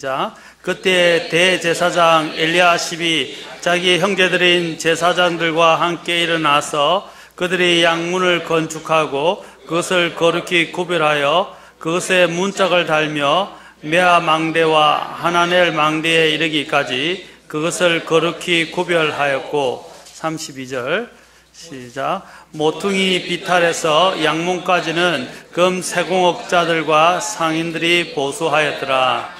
시작. 그때 대제사장 엘리야십이 자기 형제들인 제사장들과 함께 일어나서 그들이 양문을 건축하고 그것을 거룩히 구별하여 그것에 문짝을 달며 메아 망대와 하나넬 망대에 이르기까지 그것을 거룩히 구별하였고 32절 시작. 모퉁이 비탈에서 양문까지는 금 세공업자들과 상인들이 보수하였더라.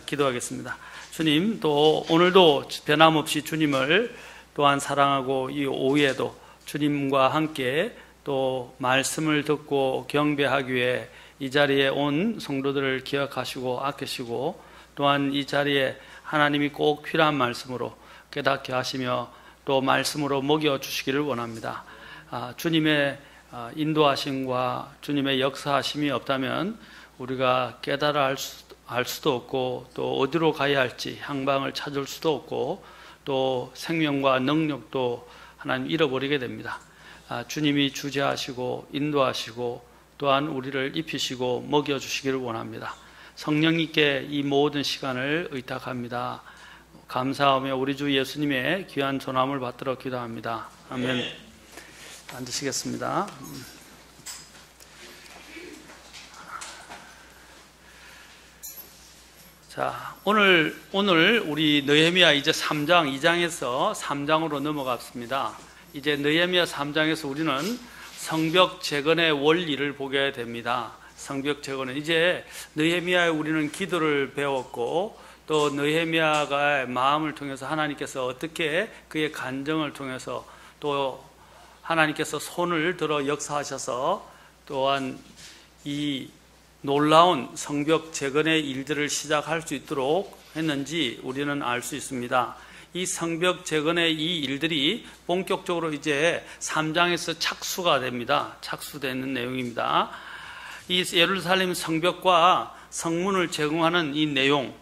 기도하겠습니다. 주님, 또 오늘도 변함없이 주님을 또한 사랑하고 이 오후에도 주님과 함께 또 말씀을 듣고 경배하기 위해 이 자리에 온 성도들을 기억하시고 아끼시고 또한 이 자리에 하나님이 꼭 필요한 말씀으로 깨닫게 하시며 또 말씀으로 먹여주시기를 원합니다. 주님의 인도하심과 주님의 역사하심이 없다면 우리가 깨달아 알 수도 없고 또 어디로 가야 할지 향방을 찾을 수도 없고 또 생명과 능력도 하나님 잃어버리게 됩니다. 주님이 주재하시고 인도하시고 또한 우리를 입히시고 먹여주시기를 원합니다. 성령님께 이 모든 시간을 의탁합니다. 감사하며 우리 주 예수님의 귀한 전함을 받들어 기도합니다. 아멘. 앉으시겠습니다. 자, 오늘 우리 느헤미야 이제 3장, 2장에서 3장으로 넘어갔습니다. 이제 느헤미야 3장에서 우리는 성벽 재건의 원리를 보게 됩니다. 성벽 재건은 이제 느헤미야에 우리는 기도를 배웠고 또 느헤미야가 마음을 통해서 하나님께서 어떻게 그의 간증을 통해서 또 하나님께서 손을 들어 역사하셔서 또한 이 놀라운 성벽 재건의 일들을 시작할 수 있도록 했는지 우리는 알 수 있습니다. 이 성벽 재건의 이 일들이 본격적으로 이제 3장에서 착수가 됩니다. 착수되는 내용입니다. 이 예루살렘 성벽과 성문을 제공하는 이 내용,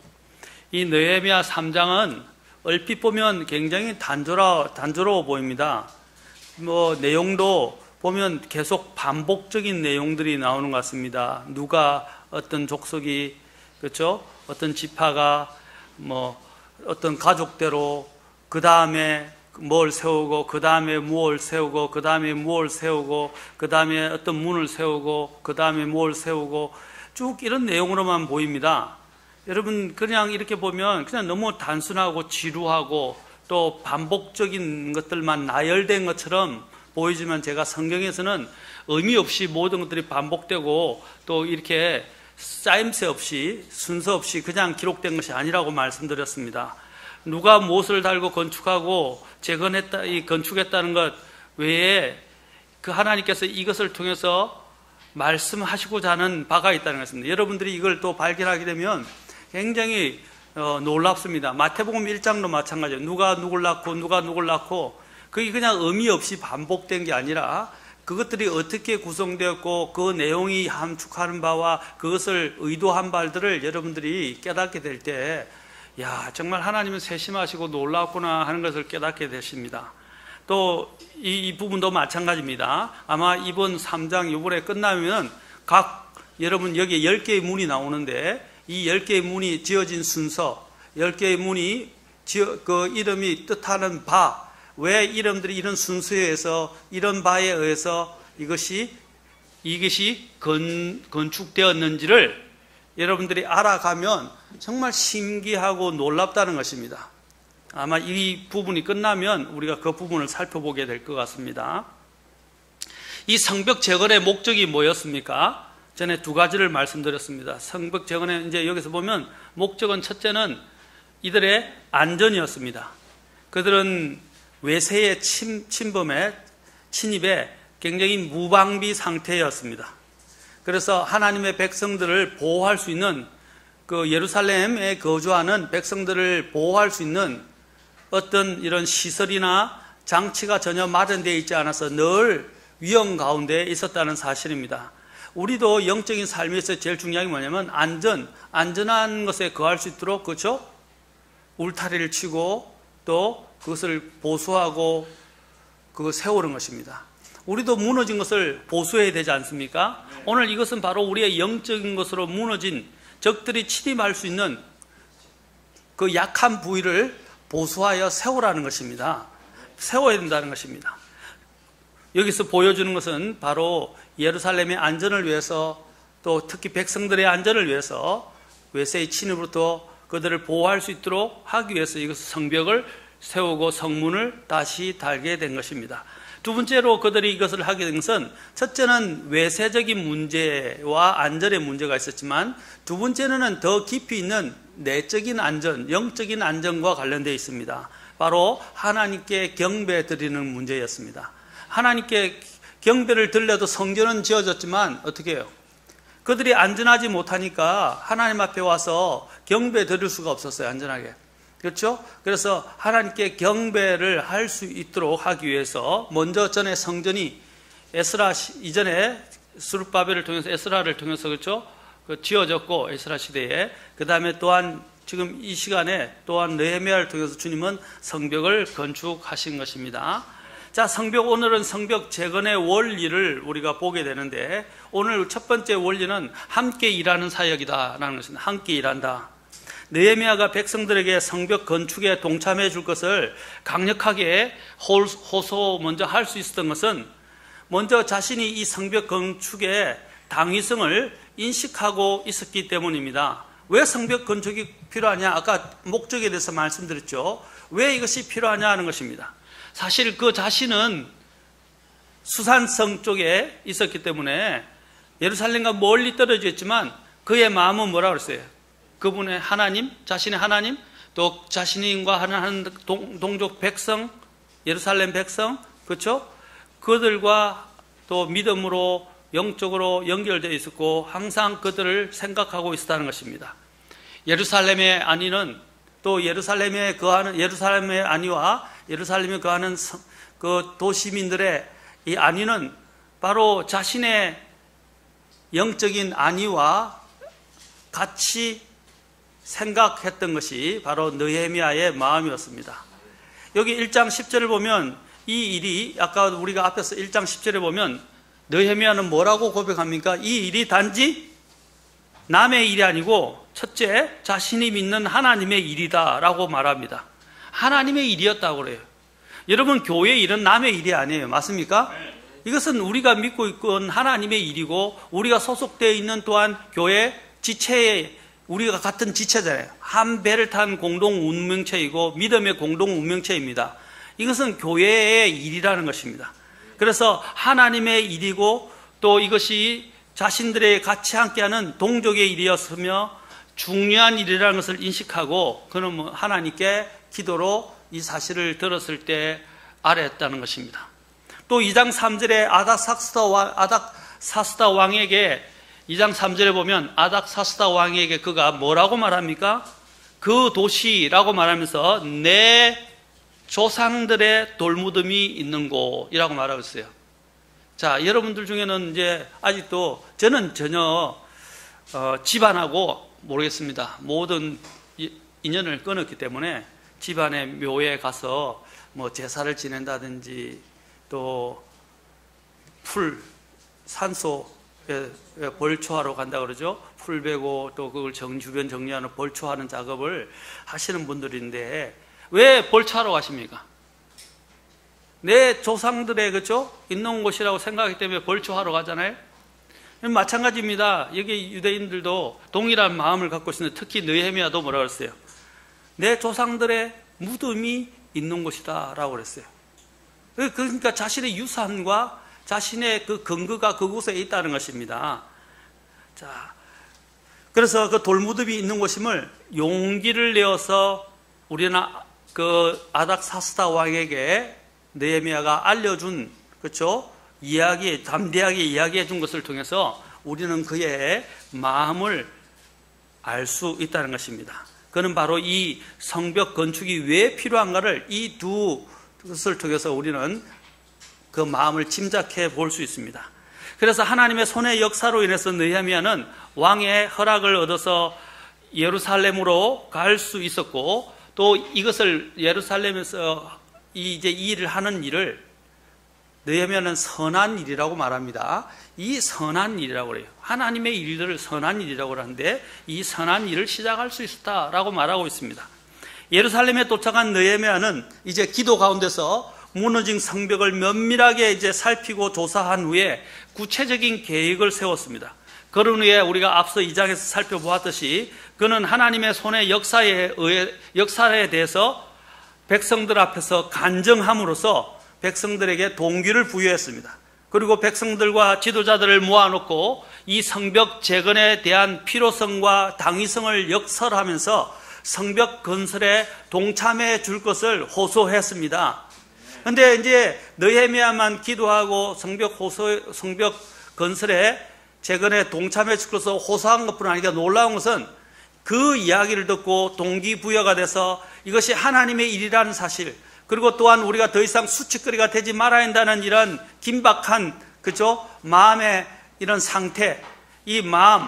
이 느헤미야 3장은 얼핏 보면 굉장히 단조로워 보입니다. 내용도 보면 계속 반복적인 내용들이 나오는 것 같습니다. 누가 어떤 족속이, 그렇죠? 어떤 지파가 어떤 가족대로 그 다음에 뭘 세우고 그 다음에 무엇을 세우고 그 다음에 무엇을 세우고 그 다음에 어떤 문을 세우고 그 다음에 뭘 세우고 쭉 이런 내용으로만 보입니다. 여러분 그냥 이렇게 보면 그냥 너무 단순하고 지루하고 또 반복적인 것들만 나열된 것처럼 보이지만 제가 성경에서는 의미 없이 모든 것들이 반복되고 또 이렇게 짜임새 없이 순서 없이 그냥 기록된 것이 아니라고 말씀드렸습니다. 누가 무엇을 달고 건축하고 건축했다는 것 외에 그 하나님께서 이것을 통해서 말씀하시고자 하는 바가 있다는 것입니다. 여러분들이 이걸 또 발견하게 되면 굉장히 놀랍습니다. 마태복음 1장도 마찬가지예요. 누가 누굴 낳고 그게 그냥 의미 없이 반복된 게 아니라 그것들이 어떻게 구성되었고 그 내용이 함축하는 바와 그것을 의도한 바들을 여러분들이 깨닫게 될 때 정말 하나님은 세심하시고 놀랍구나 하는 것을 깨닫게 되십니다. 또 이 부분도 마찬가지입니다. 아마 이번 3장 이번에 끝나면 여러분 여기에 10개의 문이 나오는데 이 10개의 문이 지어진 순서, 10개의 문이 그 이름이 뜻하는 바, 왜 이름들이 이런 순서에 의해서 이런 바에 의해서 이것이 건축되었는지를 여러분들이 알아가면 정말 신기하고 놀랍다는 것입니다. 아마 이 부분이 끝나면 우리가 그 부분을 살펴보게 될 것 같습니다. 이 성벽 재건의 목적이 뭐였습니까? 전에 두 가지를 말씀드렸습니다. 성벽 재건의 이제 여기서 보면 목적은 첫째는 이들의 안전이었습니다. 그들은 외세의 침입에 굉장히 무방비 상태였습니다. 그래서 하나님의 백성들을 보호할 수 있는 그 예루살렘에 거주하는 백성들을 보호할 수 있는 어떤 이런 시설이나 장치가 전혀 마련되어 있지 않아서 늘 위험 가운데 있었다는 사실입니다. 우리도 영적인 삶에서 제일 중요한 게 뭐냐면 안전한 것에 거할 수 있도록, 그렇죠? 울타리를 치고 또 그것을 보수하고 세우는 것입니다. 우리도 무너진 것을 보수해야 되지 않습니까? 오늘 이것은 바로 우리의 영적인 것으로 무너진 적들이 침입할 수 있는 그 약한 부위를 보수하여 세우라는 것입니다. 세워야 된다는 것입니다. 여기서 보여주는 것은 바로 예루살렘의 안전을 위해서, 또 특히 백성들의 안전을 위해서 외세의 침입으로부터 그들을 보호할 수 있도록 하기 위해서 이것을 성벽을 세우고 성문을 다시 달게 된 것입니다. 두 번째로 그들이 이것을 하게 된 것은, 첫째는 외세적인 문제와 안전의 문제가 있었지만, 두 번째는 더 깊이 있는 내적인 안전, 영적인 안전과 관련되어 있습니다. 바로 하나님께 경배 드리는 문제였습니다. 하나님께 경배를 드려도 성전은 지어졌지만 어떻게 해요? 그들이 안전하지 못하니까 하나님 앞에 와서 경배 드릴 수가 없었어요. 안전하게. 그렇죠? 그래서 하나님께 경배를 할 수 있도록 하기 위해서 먼저 전에 성전이 에스라 이전에 스룹바벨을 통해서, 에스라를 통해서, 그렇죠? 지어졌고, 에스라 시대에. 그 다음에 또한 지금 이 시간에 또한 느헤미야를 통해서 주님은 성벽을 건축하신 것입니다. 자, 오늘은 성벽 재건의 원리를 우리가 보게 되는데, 오늘 첫 번째 원리는 함께 일하는 사역이다라는 것입니다. 함께 일한다. 느헤미야가 백성들에게 성벽 건축에 동참해 줄 것을 강력하게 호소 먼저 할 수 있었던 것은, 먼저 자신이 이 성벽 건축의 당위성을 인식하고 있었기 때문입니다. 왜 성벽 건축이 필요하냐? 아까 목적에 대해서 말씀드렸죠. 왜 이것이 필요하냐 하는 것입니다. 사실 그 자신은 수산성 쪽에 있었기 때문에 예루살렘과 멀리 떨어져 있지만 그의 마음은 뭐라고 그랬어요? 그분의 하나님, 자신의 하나님, 또 자신과 하는 동족 백성, 예루살렘 백성, 그렇죠? 그들과 또 믿음으로 영적으로 연결되어 있었고 항상 그들을 생각하고 있었다는 것입니다. 예루살렘의 안위는, 또 예루살렘에 거하는, 예루살렘의 안위와 예루살렘에 거하는 그 도시민들의 이 안위는 바로 자신의 영적인 안위와 같이 생각했던 것이 바로 느헤미야의 마음이었습니다. 여기 1장 10절을 보면 이 일이, 아까 우리가 앞에서 1장 10절에 보면 느헤미야는 뭐라고 고백합니까? 이 일이 단지 남의 일이 아니고 첫째, 자신이 믿는 하나님의 일이다 라고 말합니다. 하나님의 일이었다고 그래요. 여러분, 교회의 일은 남의 일이 아니에요. 맞습니까? 이것은 우리가 믿고 있건 하나님의 일이고, 우리가 소속되어 있는 또한 교회 지체에, 우리가 같은 지체잖아요. 한 배를 탄 공동 운명체이고 믿음의 공동 운명체입니다. 이것은 교회의 일이라는 것입니다. 그래서 하나님의 일이고, 또 이것이 자신들의 같이 함께하는 동족의 일이었으며 중요한 일이라는 것을 인식하고, 그는 하나님께 기도로 이 사실을 들었을 때 아뢰었다는 것입니다. 또 2장 3절에 아닥사스다 왕에게, 2장 3절에 보면 아닥사스다 왕에게 그가 뭐라고 말합니까? 그 도시라고 말하면서 내 조상들의 돌무덤이 있는 곳이라고 말하고 있어요. 자, 여러분들 중에는 이제 아직도, 저는 전혀 집안하고 모르겠습니다. 모든 인연을 끊었기 때문에 집안의 묘에 가서 뭐 제사를 지낸다든지, 또 산소에 벌초하러 간다 그러죠. 풀 베고 또 그걸 주변 정리하는 벌초하는 작업을 하시는 분들인데, 왜 벌초하러 가십니까? 내 조상들의, 그렇죠? 있는 곳이라고 생각하기 때문에 벌초하러 가잖아요. 마찬가지입니다. 여기 유대인들도 동일한 마음을 갖고 있는데, 특히 느헤미야도 뭐라고 그랬어요? 내 조상들의 무덤이 있는 곳이다 라고 그랬어요. 그러니까 자신의 유산과 자신의 그 근거가 그곳에 있다는 것입니다. 자, 그래서 그 돌무덤이 있는 곳임을 용기를 내어서 우리는 그 아닥사스다 왕에게 느헤미야가 알려준, 그렇죠? 담대하게 이야기해 준 것을 통해서 우리는 그의 마음을 알 수 있다는 것입니다. 그는 바로 이 성벽 건축이 왜 필요한가를 이 두 것을 통해서 우리는 그 마음을 짐작해 볼 수 있습니다. 그래서 하나님의 손의 역사로 인해서 느헤미야는 왕의 허락을 얻어서 예루살렘으로 갈 수 있었고, 또 이것을 예루살렘에서 이 일을 하는 일을 느헤미야는 선한 일이라고 말합니다. 이 선한 일이라고 그래요. 하나님의 일들을 선한 일이라고 하는데, 이 선한 일을 시작할 수 있었다라고 말하고 있습니다. 예루살렘에 도착한 느헤미야는 이제 기도 가운데서 무너진 성벽을 면밀하게 이제 살피고 조사한 후에 구체적인 계획을 세웠습니다. 그런 후에 우리가 앞서 2장에서 살펴보았듯이 그는 하나님의 손의 역사에 대해서 백성들 앞에서 간증함으로써 백성들에게 동기를 부여했습니다. 그리고 백성들과 지도자들을 모아놓고 이 성벽 재건에 대한 필요성과 당위성을 역설하면서 성벽 건설에 동참해 줄 것을 호소했습니다. 그런데 이제 느헤미야만 기도하고 성벽 건설에 재건에 동참해 줄 것을 호소한 것뿐 아니라 놀라운 것은 그 이야기를 듣고 동기부여가 돼서 이것이 하나님의 일이라는 사실, 그리고 또한 우리가 더 이상 수치거리가 되지 말아야 한다는 이런 긴박한, 그죠? 마음의 이런 상태, 이 마음,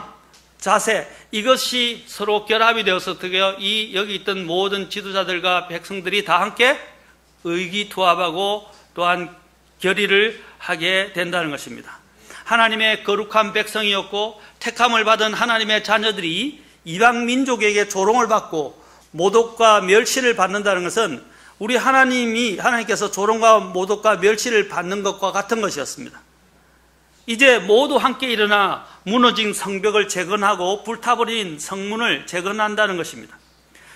자세, 이것이 서로 결합이 되어서 여기 있던 모든 지도자들과 백성들이 다 함께 의기투합하고 또한 결의를 하게 된다는 것입니다. 하나님의 거룩한 백성이었고 택함을 받은 하나님의 자녀들이 이방 민족에게 조롱을 받고 모독과 멸시를 받는다는 것은 우리 하나님께서 조롱과 모독과 멸시를 받는 것과 같은 것이었습니다. 이제 모두 함께 일어나 무너진 성벽을 재건하고 불타버린 성문을 재건한다는 것입니다.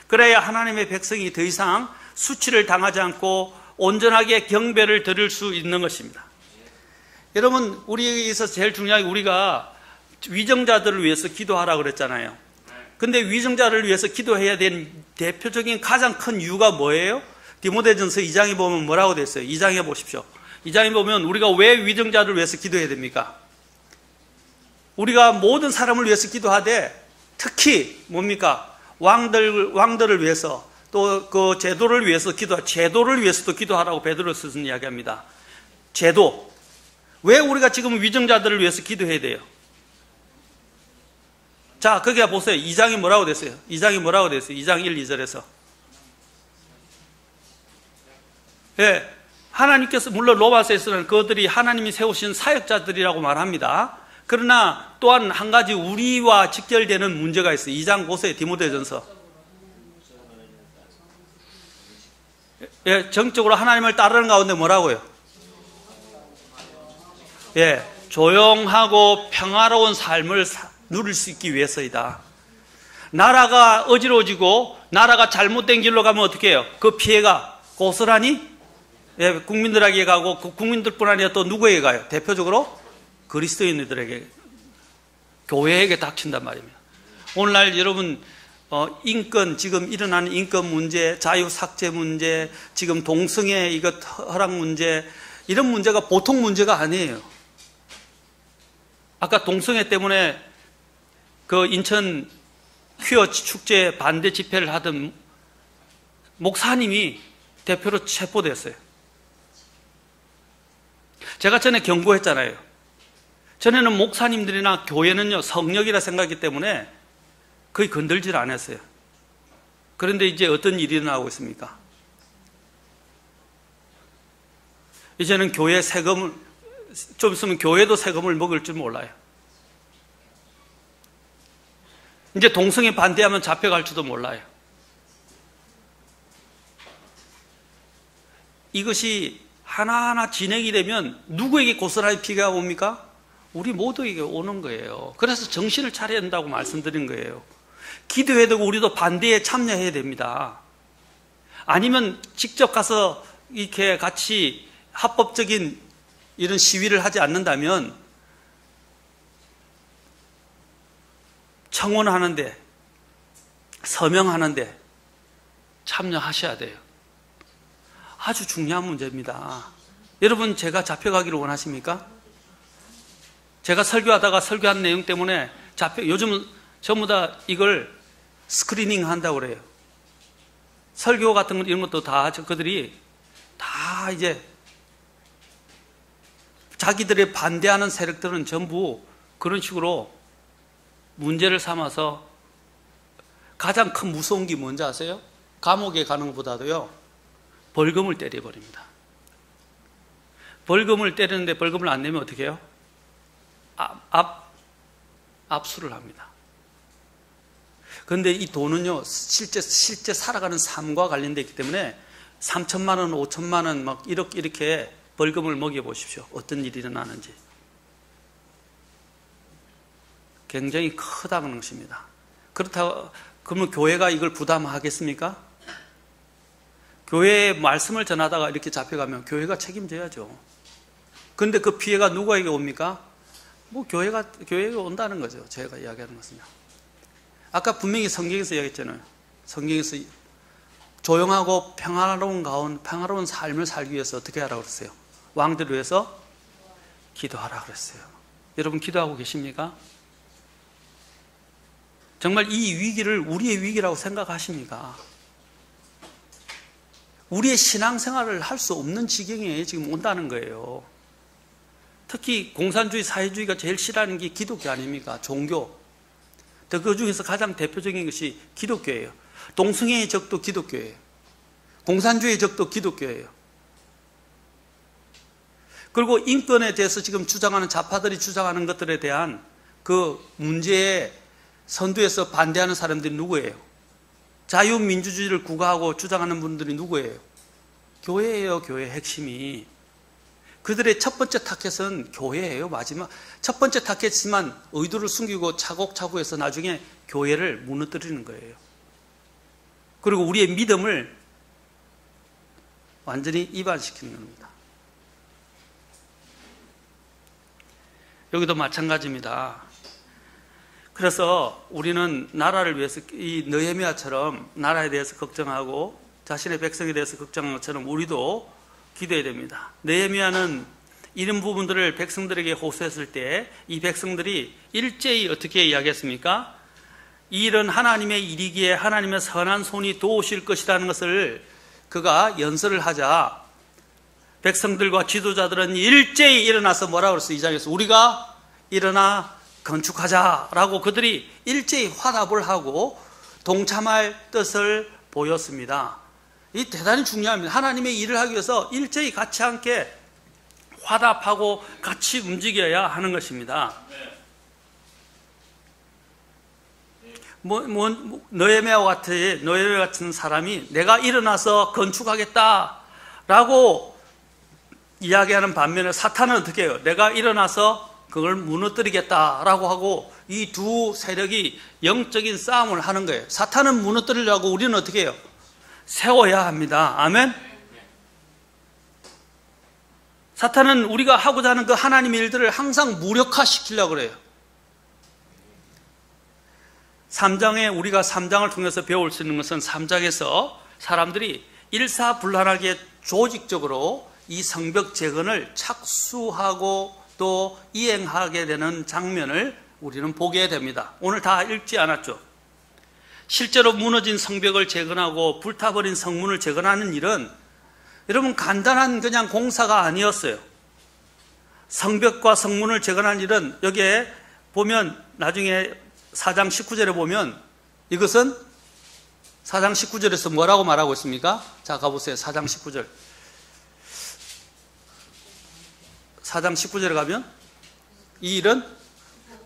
그래야 하나님의 백성이 더 이상 수치를 당하지 않고 온전하게 경배를 드릴 수 있는 것입니다. 여러분, 우리에게서 제일 중요한 게 우리가 위정자들을 위해서 기도하라고 그랬잖아요. 근데 위정자를 위해서 기도해야 되는 대표적인 가장 큰 이유가 뭐예요? 디모데전서 2장에 보면 뭐라고 돼 있어요? 2장에 보십시오. 2장에 보면 우리가 왜 위정자를 위해서 기도해야 됩니까? 우리가 모든 사람을 위해서 기도하되 특히 뭡니까? 왕들을 위해서 또 그 제도를 위해서 제도를 위해서도 기도하라고 베드로 스승은 이야기합니다. 제도. 왜 우리가 지금 위정자들을 위해서 기도해야 돼요? 자, 거기 보세요. 2장이 뭐라고 됐어요? 2장이 뭐라고 됐어요? 2장 1, 2절에서. 예. 하나님께서, 물론 로마서에서는 그들이 하나님이 세우신 사역자들이라고 말합니다. 그러나 또한 한 가지 우리와 직결되는 문제가 있어요. 2장 보세요. 디모데전서. 예, 정적으로 하나님을 따르는 가운데 뭐라고요? 예, 조용하고 평화로운 삶을 누릴 수 있기 위해서이다. 나라가 어지러워지고 나라가 잘못된 길로 가면 어떻게 해요? 그 피해가 고스란히 국민들에게 가고 그 국민들뿐 아니라 또 누구에게 가요? 대표적으로 그리스도인들에게, 교회에게 닥친단 말입니다. 오늘날 여러분 인권, 지금 일어나는 인권 문제, 자유삭제 문제, 지금 동성애 이것 허락 문제, 이런 문제가 보통 문제가 아니에요. 아까 동성애 때문에 그 인천 퀴어 축제 반대 집회를 하던 목사님이 대표로 체포됐어요. 제가 전에 경고했잖아요. 전에는 목사님들이나 교회는요, 성역이라 생각하기 때문에 거의 건들질 않았어요. 그런데 이제 어떤 일이 일어나고 있습니까? 이제는 교회 세금을, 좀 있으면 교회도 세금을 먹을 줄 몰라요. 이제 동성애 반대하면 잡혀갈지도 몰라요. 이것이 하나하나 진행이 되면 누구에게 고스란히 피해가 옵니까? 우리 모두에게 오는 거예요. 그래서 정신을 차려야 한다고 말씀드린 거예요. 기도해야 되고 우리도 반대에 참여해야 됩니다. 아니면 직접 가서 이렇게 같이 합법적인 이런 시위를 하지 않는다면 청원하는데, 서명하는데 참여하셔야 돼요. 아주 중요한 문제입니다. 여러분, 제가 잡혀가기를 원하십니까? 제가 설교하다가 설교한 내용 때문에 요즘은 전부 다 이걸 스크리닝 한다고 그래요. 설교 같은 거 이런 것도 다 그들이 다 이제 자기들의 반대하는 세력들은 전부 그런 식으로 문제를 삼아서 가장 큰 무서운 게 뭔지 아세요? 감옥에 가는 것보다도요, 벌금을 때려버립니다. 벌금을 때리는데 벌금을 안 내면 어떻게 해요? 압수를 합니다. 그런데 이 돈은요, 실제 살아가는 삶과 관련되어 있기 때문에 3천만 원, 5천만 원, 막 이렇게 벌금을 먹여보십시오. 어떤 일이 일어나는지. 굉장히 크다는 것입니다. 그렇다고, 그러면 교회가 이걸 부담하겠습니까? 교회에 말씀을 전하다가 이렇게 잡혀가면 교회가 책임져야죠. 그런데 그 피해가 누구에게 옵니까? 뭐 교회에 온다는 거죠. 제가 이야기하는 것은요. 아까 분명히 성경에서 이야기했잖아요. 성경에서 조용하고 평화로운 삶을 살기 위해서 어떻게 하라고 그랬어요? 왕들을 위해서 기도하라 그랬어요. 여러분 기도하고 계십니까? 정말 이 위기를 우리의 위기라고 생각하십니까? 우리의 신앙생활을 할 수 없는 지경에 지금 온다는 거예요. 특히 공산주의, 사회주의가 제일 싫어하는 게 기독교 아닙니까? 종교. 그 중에서 가장 대표적인 것이 기독교예요. 동성애의 적도 기독교예요. 공산주의의 적도 기독교예요. 그리고 인권에 대해서 지금 주장하는 좌파들이 주장하는 것들에 대한 그 문제에 선두에서 반대하는 사람들이 누구예요? 자유민주주의를 구가하고 주장하는 분들이 누구예요? 교회예요. 교회의 핵심이. 그들의 첫 번째 타겟은 교회예요. 마지막 첫 번째 타겟이지만 의도를 숨기고 차곡차곡 해서 나중에 교회를 무너뜨리는 거예요. 그리고 우리의 믿음을 완전히 이반시키는 겁니다. 여기도 마찬가지입니다. 그래서 우리는 나라를 위해서 이 느헤미야처럼 나라에 대해서 걱정하고 자신의 백성에 대해서 걱정한 것처럼 우리도 기도해야 됩니다. 느헤미야는 이런 부분들을 백성들에게 호소했을 때 이 백성들이 일제히 어떻게 이야기했습니까? 이 일은 하나님의 일이기에 하나님의 선한 손이 도우실 것이라는 것을 그가 연설을 하자 백성들과 지도자들은 일제히 일어나서 뭐라고 그랬어요? 이 장에서 우리가 일어나 건축하자라고 그들이 일제히 화답을 하고 동참할 뜻을 보였습니다. 이 대단히 중요합니다. 하나님의 일을 하기 위해서 일제히 같이 함께 화답하고 같이 움직여야 하는 것입니다. 느헤미야 같은 사람이 내가 일어나서 건축하겠다라고 이야기하는 반면에 사탄은 어떻게 해요? 내가 일어나서 그걸 무너뜨리겠다라고 하고 이 두 세력이 영적인 싸움을 하는 거예요. 사탄은 무너뜨리려고 우리는 어떻게 해요? 세워야 합니다. 아멘? 사탄은 우리가 하고자 하는 그 하나님의 일들을 항상 무력화시키려고 그래요. 3장에 우리가 3장을 통해서 배울 수 있는 것은 3장에서 사람들이 일사불란하게 조직적으로 이 성벽 재건을 착수하고 또 이행하게 되는 장면을 우리는 보게 됩니다. 오늘 다 읽지 않았죠? 실제로 무너진 성벽을 재건하고 불타버린 성문을 재건하는 일은 여러분 간단한 그냥 공사가 아니었어요. 성벽과 성문을 재건하는 일은 여기에 보면 나중에 4장 19절에 보면 이것은 4장 19절에서 뭐라고 말하고 있습니까? 자 가보세요. 4장 19절. 4장 19절에 가면 이 일은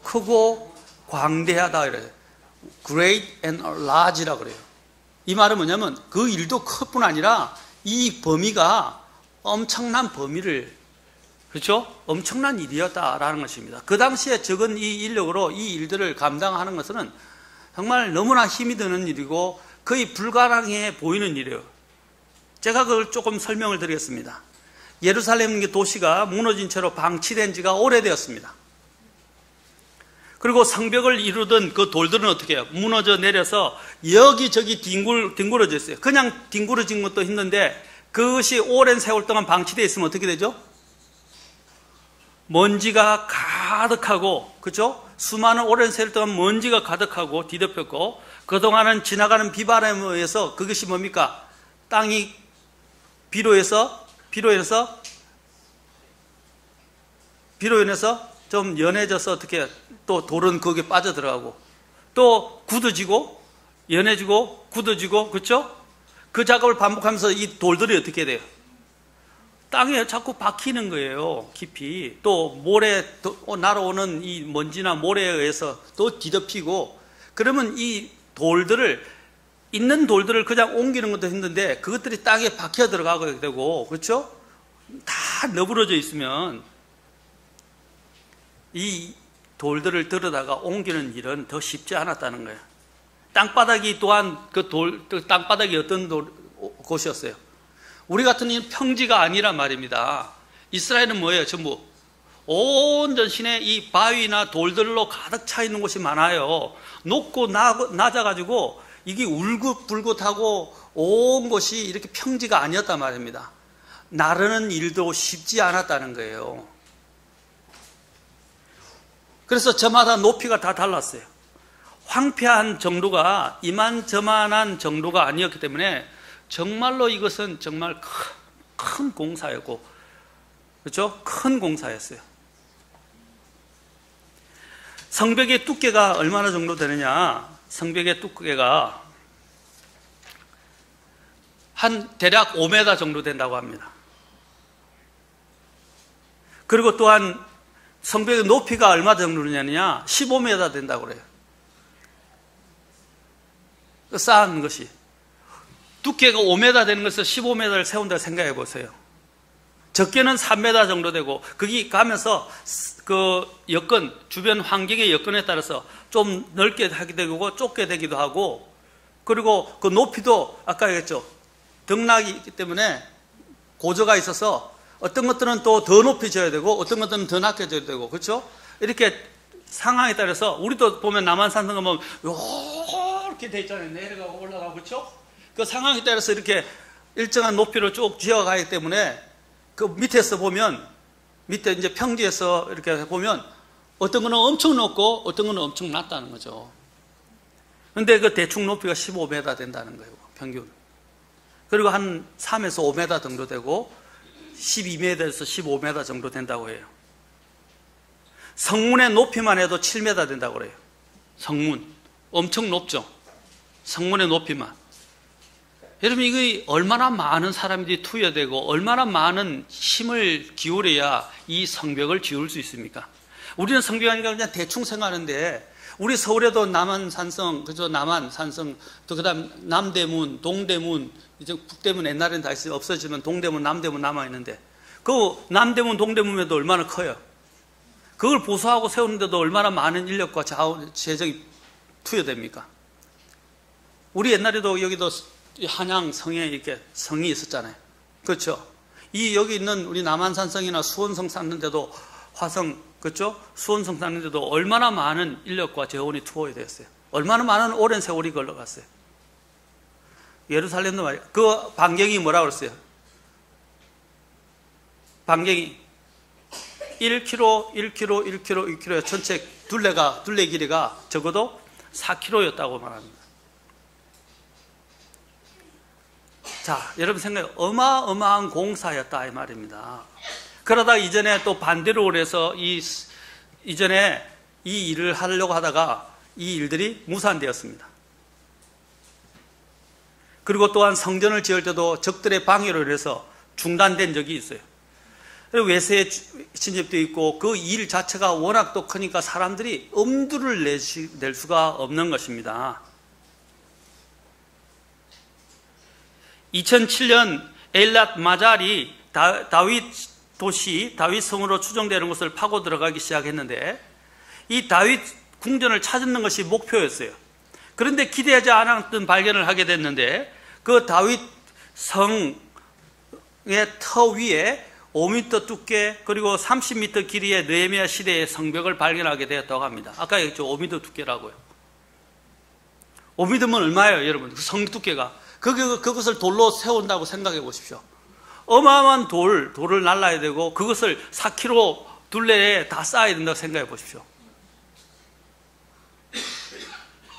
크고 광대하다 이래요. Great and large라고 그래요. 이 말은 뭐냐면 그 일도 클 뿐 아니라 이 범위가 엄청난 범위를 그렇죠? 엄청난 일이었다라는 것입니다. 그 당시에 적은 이 인력으로 이 일들을 감당하는 것은 정말 너무나 힘이 드는 일이고 거의 불가능해 보이는 일이에요. 제가 그걸 조금 설명을 드리겠습니다. 예루살렘 도시가 무너진 채로 방치된 지가 오래되었습니다. 그리고 성벽을 이루던 그 돌들은 어떻게 해요? 무너져 내려서 여기저기 뒹굴어져 있어요. 그냥 뒹굴어진 것도 힘든데 그것이 오랜 세월 동안 방치되어 있으면 어떻게 되죠? 먼지가 가득하고, 그죠? 수많은 오랜 세월 동안 먼지가 가득하고 뒤덮였고, 그동안은 지나가는 비바람에 의해서 그것이 뭡니까? 땅이 비로 인해서 좀 연해져서 어떻게 또 돌은 거기에 빠져들어가고 또 굳어지고 연해지고 굳어지고 그렇죠? 그 작업을 반복하면서 이 돌들이 어떻게 돼요? 땅에 자꾸 박히는 거예요. 깊이. 또 모래 날아오는 이 먼지나 모래에 의해서 또 뒤덮이고 그러면 이 있는 돌들을 그냥 옮기는 것도 힘든데 그것들이 땅에 박혀 들어가게 되고, 그렇죠? 다 너부러져 있으면 이 돌들을 들여다가 옮기는 일은 더 쉽지 않았다는 거예요. 땅바닥이 또한 땅바닥이 어떤 곳이었어요? 우리 같은 이 평지가 아니란 말입니다. 이스라엘은 뭐예요? 전부 온 전신에 이 바위나 돌들로 가득 차 있는 곳이 많아요. 높고 낮아가지고 이게 울긋불긋하고 온 곳이 이렇게 평지가 아니었단 말입니다. 나르는 일도 쉽지 않았다는 거예요. 그래서 저마다 높이가 다 달랐어요. 황폐한 정도가 이만저만한 정도가 아니었기 때문에 정말로 이것은 정말 큰 공사였고, 그렇죠? 큰 공사였어요. 성벽의 두께가 얼마나 정도 되느냐? 성벽의 두께가 대략 5m 정도 된다고 합니다. 그리고 또한 성벽의 높이가 얼마 정도 되느냐? 15m 된다고 그래요. 쌓은 것이. 두께가 5m 되는 것을 15m를 세운다고 생각해 보세요. 적게는 3m 정도 되고, 거기 가면서 그 여건, 주변 환경의 여건에 따라서 좀 넓게 하게 되고 좁게 되기도 하고, 그리고 그 높이도 아까 얘기했죠. 등락이 있기 때문에 고저가 있어서 어떤 것들은 또 더 높이 져야 되고 어떤 것들은 더 낮게 져야 되고, 그렇죠? 이렇게 상황에 따라서 우리도 보면 남한산성 보면 이렇게 돼 있잖아요. 내려가고 올라가고, 그렇죠? 그 상황에 따라서 이렇게 일정한 높이로 쭉 지어가기 때문에 그 밑에서 보면, 밑에 이제 평지에서 이렇게 보면 어떤 거는 엄청 높고 어떤 거는 엄청 낮다는 거죠. 근데 그 대충 높이가 15m 된다는 거예요, 평균. 그리고 한 3에서 5m 정도 되고 12m에서 15m 정도 된다고 해요. 성문의 높이만 해도 7m 된다고 그래요. 성문. 엄청 높죠? 성문의 높이만. 여러분, 이게 얼마나 많은 사람들이 투여되고 얼마나 많은 힘을 기울여야 이 성벽을 지을 수 있습니까? 우리는 성벽하니까 그냥 대충 생각하는데, 우리 서울에도 남한산성, 그죠? 남한산성, 또 그 다음 남대문, 동대문, 이제 북대문 옛날엔 다 없어지면 동대문, 남대문 남아있는데, 그 남대문, 동대문에도 얼마나 커요? 그걸 보수하고 세우는데도 얼마나 많은 인력과 재정이 투여됩니까? 우리 옛날에도 여기도 한양 성에 이렇게 성이 있었잖아요. 그렇죠? 여기 있는 우리 남한산성이나 수원성 쌓는데도 화성, 그렇죠? 수원성 쌓는데도 얼마나 많은 인력과 재원이 투여되었어요. 얼마나 많은 오랜 세월이 걸러갔어요. 예루살렘도 말이에요. 그 반경이 뭐라고 그랬어요? 반경이 1km, 1km, 1km, 1km, 전체 둘레 길이가 적어도 4km였다고 말합니다. 자, 여러분 생각해, 어마어마한 공사였다 이 말입니다. 그러다 이전에 또 반대로 그래서 이전에 이 일을 하려고 하다가 이 일들이 무산되었습니다. 그리고 또한 성전을 지을 때도 적들의 방해로 인해서 중단된 적이 있어요. 그리고 외세의 침입도 있고 그 일 자체가 워낙 또 크니까 사람들이 엄두를 낼 수가 없는 것입니다. 2007년 엘랏 마잘이 다윗 도시, 다윗 성으로 추정되는 곳을 파고 들어가기 시작했는데, 이 다윗 궁전을 찾는 것이 목표였어요. 그런데 기대하지 않았던 발견을 하게 됐는데, 그 다윗 성의 터 위에 5m 두께 그리고 30m 길이의 느헤미야 시대의 성벽을 발견하게 되었다고 합니다. 아까 얘기했죠. 5m 두께라고요. 5m면 얼마예요, 여러분? 그 성 두께가. 그것을 돌로 세운다고 생각해 보십시오. 어마어마한 돌을 날라야 되고 그것을 4km 둘레에 다 쌓아야 된다고 생각해 보십시오.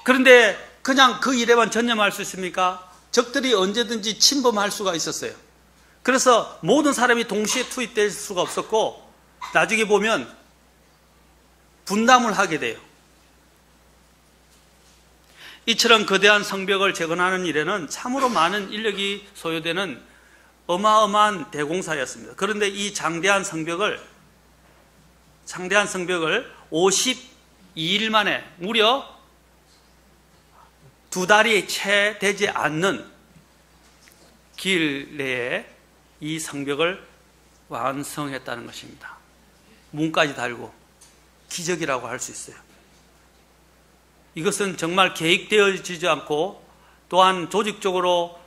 그런데 그냥 그 일에만 전념할 수 있습니까? 적들이 언제든지 침범할 수가 있었어요. 그래서 모든 사람이 동시에 투입될 수가 없었고 나중에 보면 분담을 하게 돼요. 이처럼 거대한 성벽을 재건하는 일에는 참으로 많은 인력이 소요되는 어마어마한 대공사였습니다. 그런데 이 장대한 성벽을 52일 만에 무려 2달이 채 되지 않는 길 내에 이 성벽을 완성했다는 것입니다. 문까지 달고 기적이라고 할 수 있어요. 이것은 정말 계획되어지지 않고 또한 조직적으로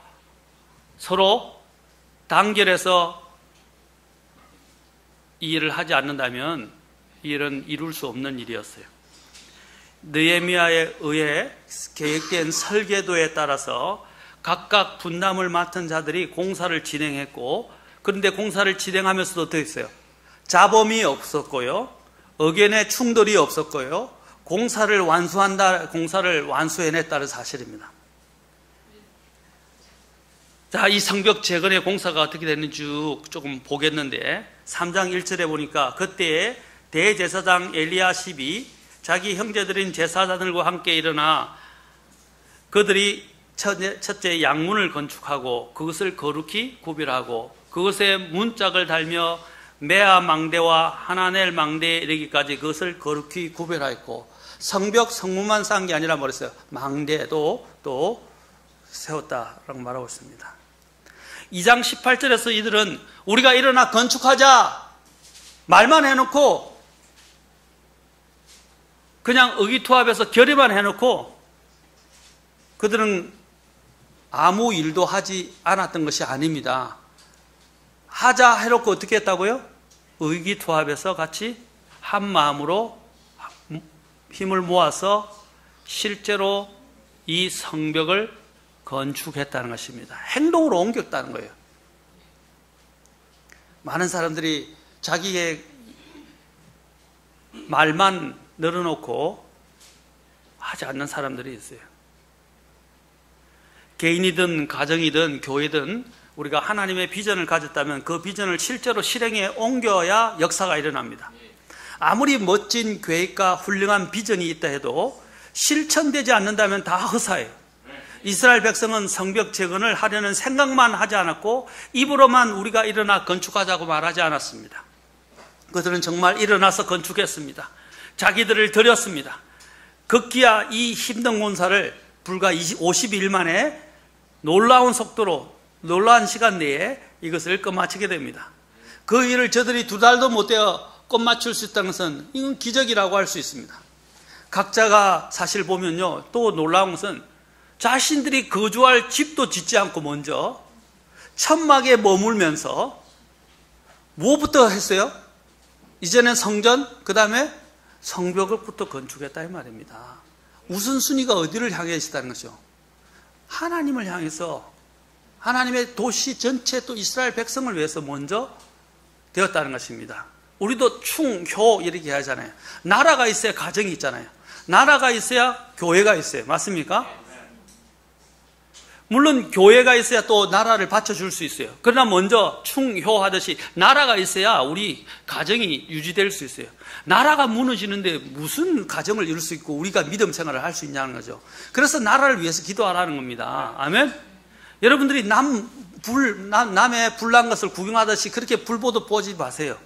서로 단결해서 이 일을 하지 않는다면 이 일은 이룰 수 없는 일이었어요. 느헤미야에 의해 계획된 설계도에 따라서 각각 분담을 맡은 자들이 공사를 진행했고, 그런데 공사를 진행하면서도 어떻게 했어요? 잡음이 없었고요, 의견의 충돌이 없었고요, 공사를 완수해냈다는 사실입니다. 자, 이 성벽 재건의 공사가 어떻게 됐는지 조금 보겠는데, 3장 1절에 보니까 그때에 대제사장 엘리야십이 자기 형제들인 제사장들과 함께 일어나 그들이 첫째 양문을 건축하고 그것을 거룩히 구별하고 그것에 문짝을 달며 메아 망대와 하나넬 망대에 이르기까지 그것을 거룩히 구별하였고, 성벽 성문만 쌓은 게 아니라 뭐랬어요? 망대도 또 세웠다라고 말하고 있습니다. 2장 18절에서 이들은 우리가 일어나 건축하자 말만 해놓고 그냥 의기투합해서 결의만 해놓고 그들은 아무 일도 하지 않았던 것이 아닙니다. 하자 해놓고 어떻게 했다고요? 의기투합해서 같이 한 마음으로 힘을 모아서 실제로 이 성벽을 건축했다는 것입니다. 행동으로 옮겼다는 거예요. 많은 사람들이 자기의 말만 늘어놓고 하지 않는 사람들이 있어요. 개인이든 가정이든 교회든 우리가 하나님의 비전을 가졌다면 그 비전을 실제로 실행에 옮겨야 역사가 일어납니다. 아무리 멋진 계획과 훌륭한 비전이 있다 해도 실천되지 않는다면 다 허사예요. 이스라엘 백성은 성벽 재건을 하려는 생각만 하지 않았고 입으로만 우리가 일어나 건축하자고 말하지 않았습니다. 그들은 정말 일어나서 건축했습니다. 자기들을 들였습니다. 급기야 이 힘든 공사를 불과 50일 만에 놀라운 속도로 놀라운 시간 내에 이것을 끝마치게 됩니다. 그 일을 저들이 2달도 못 되어 끝마칠 수 있다는 것은 이건 기적이라고 할 수 있습니다. 각자가 사실 보면요, 또 놀라운 것은 자신들이 거주할 집도 짓지 않고 먼저 천막에 머물면서 무엇부터 했어요? 이제는 성전, 그 다음에 성벽을부터 건축했다 이 말입니다. 우선순위가 어디를 향해 있다는 것이죠? 하나님을 향해서 하나님의 도시 전체 또 이스라엘 백성을 위해서 먼저 되었다는 것입니다. 우리도 충효 이렇게 하잖아요. 나라가 있어야 가정이 있잖아요. 나라가 있어야 교회가 있어요. 맞습니까? 물론 교회가 있어야 또 나라를 받쳐줄 수 있어요. 그러나 먼저 충효하듯이 나라가 있어야 우리 가정이 유지될 수 있어요. 나라가 무너지는데 무슨 가정을 이룰 수 있고 우리가 믿음 생활을 할 수 있냐는 거죠. 그래서 나라를 위해서 기도하라는 겁니다. 아멘? 여러분들이 남의 불난 것을 구경하듯이 그렇게 불보듯 보지 마세요.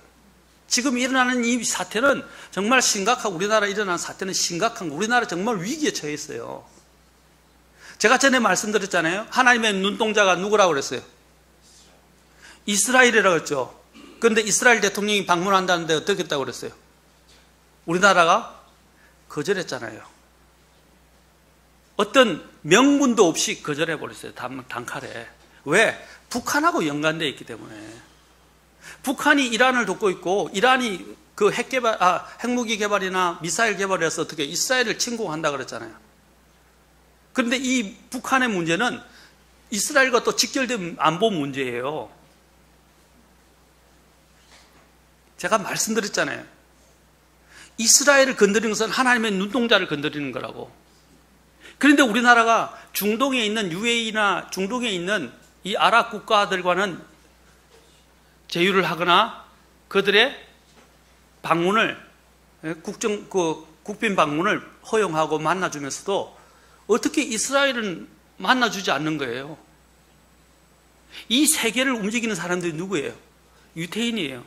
지금 일어나는 이 사태는 정말 심각하고 우리나라에 일어나는 사태는 심각한 거. 우리나라 정말 위기에 처해 있어요. 제가 전에 말씀드렸잖아요. 하나님의 눈동자가 누구라고 그랬어요? 이스라엘이라고 했죠. 그런데 이스라엘 대통령이 방문한다는데 어떻게 했다고 그랬어요? 우리나라가 거절했잖아요. 어떤 명분도 없이 거절해버렸어요. 단칼에. 왜? 북한하고 연관되어 있기 때문에. 북한이 이란을 돕고 있고 이란이 그 핵무기 개발이나 미사일 개발을 해서 어떻게 이스라엘을 침공한다 그랬잖아요. 그런데 이 북한의 문제는 이스라엘과 또 직결된 안보 문제예요. 제가 말씀드렸잖아요. 이스라엘을 건드리는 것은 하나님의 눈동자를 건드리는 거라고. 그런데 우리나라가 중동에 있는 UAE나 중동에 있는 이 아랍 국가들과는 제휴를 하거나 그들의 방문을 국빈 방문을 허용하고 만나주면서도 어떻게 이스라엘은 만나주지 않는 거예요? 이 세계를 움직이는 사람들이 누구예요? 유태인이에요.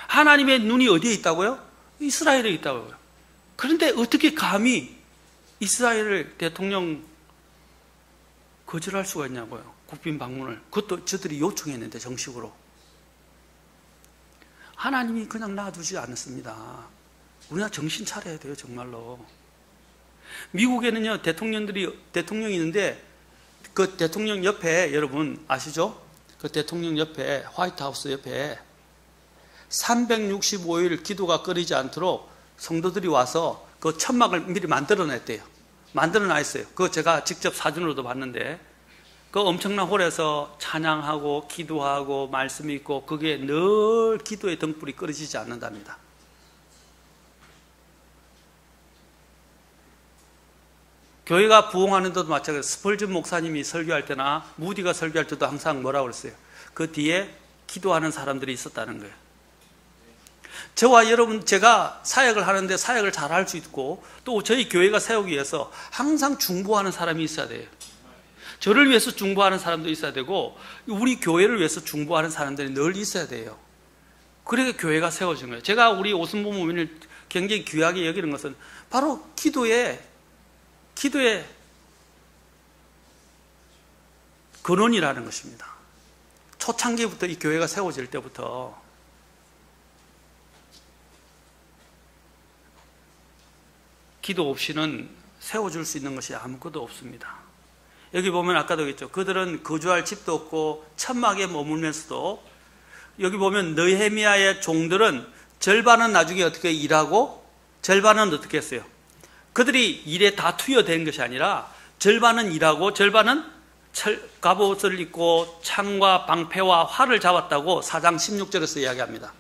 하나님의 눈이 어디에 있다고요? 이스라엘에 있다고요. 그런데 어떻게 감히 이스라엘 대통령 거절할 수가 있냐고요. 국빈 방문을. 그것도 저들이 요청했는데 정식으로. 하나님이 그냥 놔두지 않았습니다. 우리가 정신 차려야 돼요, 정말로. 미국에는요, 대통령이 있는데 그 대통령 옆에, 여러분 아시죠? 그 대통령 옆에, 화이트하우스 옆에 365일 기도가 끊이지 않도록 성도들이 와서 그 천막을 미리 만들어 냈대요. 만들어 놨어요. 그거 제가 직접 사진으로도 봤는데, 그 엄청난 홀에서 찬양하고 기도하고 말씀이 있고, 그게 늘 기도의 등불이 끊어지지 않는답니다. 교회가 부흥하는 데도 마찬가지로 스펄전 목사님이 설교할 때나 무디가 설교할 때도 항상 뭐라고 그랬어요? 그 뒤에 기도하는 사람들이 있었다는 거예요. 저와 여러분, 제가 사역을 하는데 사역을 잘 할 수 있고, 또 저희 교회가 세우기 위해서 항상 중보하는 사람이 있어야 돼요. 저를 위해서 중보하는 사람도 있어야 되고, 우리 교회를 위해서 중보하는 사람들이 늘 있어야 돼요. 그래야 교회가 세워진 거예요. 제가 우리 오순보 모민을 굉장히 귀하게 여기는 것은 바로 기도의 근원이라는 것입니다. 초창기부터 이 교회가 세워질 때부터 기도 없이는 세워줄 수 있는 것이 아무것도 없습니다. 여기 보면 아까도 그랬죠. 그들은 거주할 집도 없고 천막에 머물면서도, 여기 보면 느헤미야의 종들은 절반은 나중에 어떻게 일하고 절반은 어떻게 했어요? 그들이 일에 다 투여된 것이 아니라 절반은 일하고 절반은 갑옷을 입고 창과 방패와 활을 잡았다고 4장 16절에서 이야기합니다.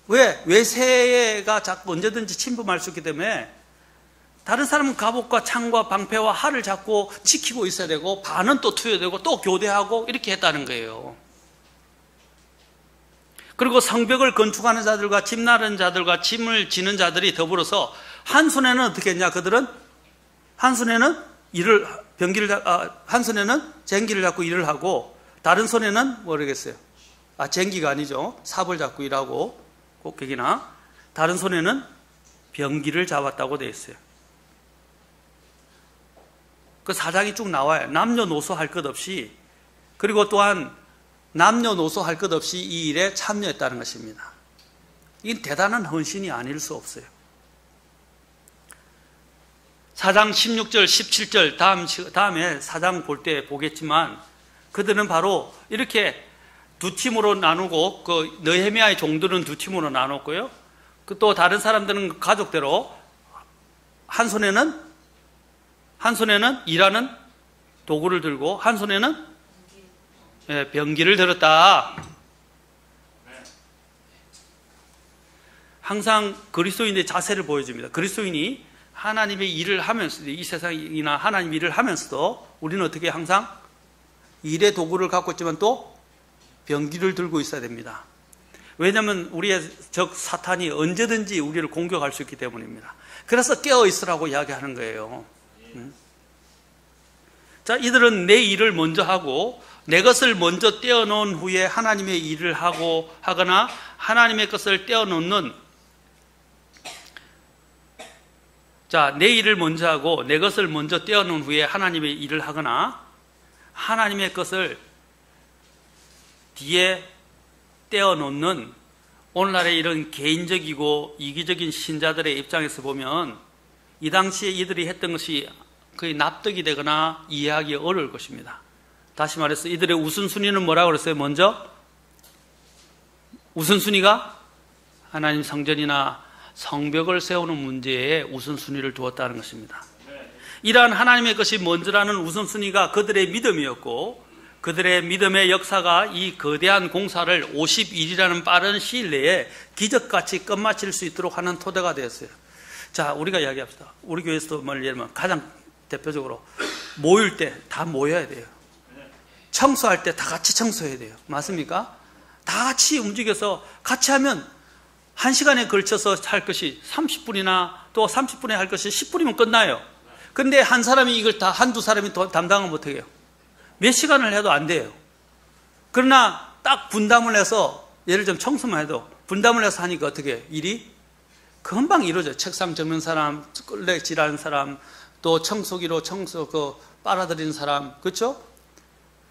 왜? 외세가 자꾸 언제든지 침범할 수 있기 때문에 다른 사람은 갑옷과 창과 방패와 활을 잡고 지키고 있어야 되고, 반은 또 투여되고 또 교대하고 이렇게 했다는 거예요. 그리고 성벽을 건축하는 자들과 집 나르는 자들과 짐을 지는 자들이 더불어서 한 손에는 어떻게 했냐? 그들은 한 손에는 한 손에는 쟁기를 잡고 일을 하고, 다른 손에는 모르겠어요. 쟁기가 아니죠. 삽을 잡고 일하고, 꼭대기나 다른 손에는 병기를 잡았다고 되어 있어요. 그 사장이 쭉 나와요. 남녀노소 할 것 없이, 그리고 또한 남녀노소 할 것 없이 이 일에 참여했다는 것입니다. 이건 대단한 헌신이 아닐 수 없어요. 4장 16절, 17절 다음에 4장 볼 때 보겠지만, 그들은 바로 이렇게 두 팀으로 나누고, 그 느헤미야의 종들은 두 팀으로 나눴고요. 또 다른 사람들은 가족대로 한 손에는 일하는 도구를 들고 한 손에는 병기를 들었다. 항상 그리스도인의 자세를 보여줍니다. 그리스도인이 하나님의 일을 하면서, 이 세상이나 하나님 일을 하면서도 우리는 어떻게 항상 일의 도구를 갖고 있지만 또 병기를 들고 있어야 됩니다. 왜냐하면 우리의 적 사탄이 언제든지 우리를 공격할 수 있기 때문입니다. 그래서 깨어 있으라고 이야기하는 거예요. 자, 이들은 내 일을 먼저 하고 내 것을 먼저 떼어놓은 후에 하나님의 일을 하거나 하나님의 것을 떼어놓는, 자, 내 일을 먼저 하고 내 것을 먼저 떼어놓은 후에 하나님의 일을 하거나 하나님의 것을 뒤에 떼어놓는, 오늘날의 이런 개인적이고 이기적인 신자들의 입장에서 보면 이 당시에 이들이 했던 것이 거의 납득이 되거나 이해하기 어려울 것입니다. 다시 말해서 이들의 우선순위는 뭐라고 그랬어요? 먼저 우선순위가 하나님 성전이나 성벽을 세우는 문제에 우선순위를 두었다는 것입니다. 이러한 하나님의 것이 먼저라는 우선순위가 그들의 믿음이었고, 그들의 믿음의 역사가 이 거대한 공사를 50일이라는 빠른 시일 내에 기적같이 끝마칠 수 있도록 하는 토대가 되었어요. 자, 우리가 이야기합시다. 우리 교회에서도 예를 들면 가장 대표적으로 모일 때 다 모여야 돼요. 청소할 때 다 같이 청소해야 돼요. 맞습니까? 다 같이 움직여서 같이 하면 1시간에 걸쳐서 할 것이 30분이나 또 30분에 할 것이 10분이면 끝나요. 근데 한 사람이 이걸 다 한두 사람이 담당은 못해요. 몇 시간을 해도 안 돼요. 그러나 딱 분담을 해서, 예를 들면 청소만 해도 분담을 해서 하니까 어떻게 일이 금방 이루어져요. 책상 접는 사람, 끌레질하는 사람, 또 청소기로 빨아들이는 사람, 그렇죠?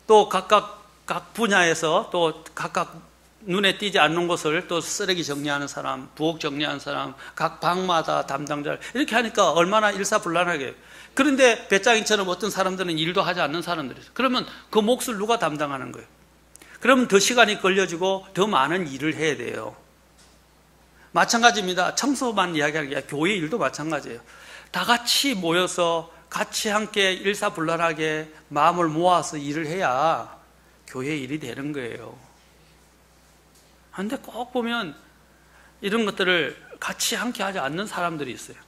또 각 분야에서 또 각각 눈에 띄지 않는 것을 또 쓰레기 정리하는 사람, 부엌 정리하는 사람, 각 방마다 담당자, 이렇게 하니까 얼마나 일사불란하게. 그런데 배짱이처럼 어떤 사람들은 일도 하지 않는 사람들이 있어요. 그러면 그 몫을 누가 담당하는 거예요? 그러면 더 시간이 걸려지고 더 많은 일을 해야 돼요. 마찬가지입니다. 청소만 이야기하는 게 아니라 교회 일도 마찬가지예요. 다 같이 모여서 같이 함께 일사불란하게 마음을 모아서 일을 해야 교회 일이 되는 거예요. 그런데 꼭 보면 이런 것들을 같이 함께 하지 않는 사람들이 있어요.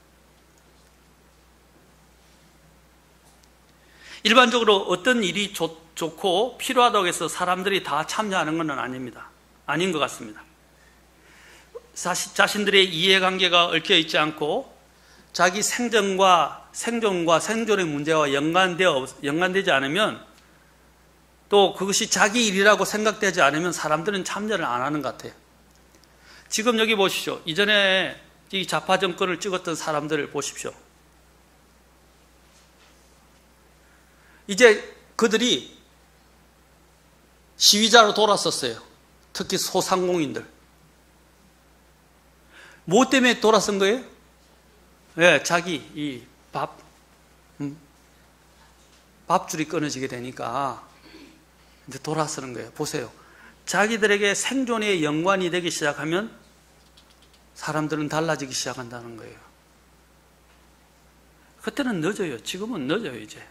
일반적으로 어떤 일이 좋고 필요하다고 해서 사람들이 다 참여하는 건 아닙니다. 아닌 것 같습니다. 자신들의 이해관계가 얽혀있지 않고 자기 생존과 생존의 문제와 연관되지 않으면, 또 그것이 자기 일이라고 생각되지 않으면 사람들은 참여를 안 하는 것 같아요. 지금 여기 보십시오. 이전에 이 좌파 정권을 찍었던 사람들을 보십시오. 이제 그들이 시위자로 돌아섰어요. 특히 소상공인들. 뭐 때문에 돌아선 거예요? 네, 자기 이 밥줄이 끊어지게 되니까 이제 돌아서는 거예요. 보세요. 자기들에게 생존에 연관이 되기 시작하면 사람들은 달라지기 시작한다는 거예요. 그때는 늦어요. 지금은 늦어요, 이제.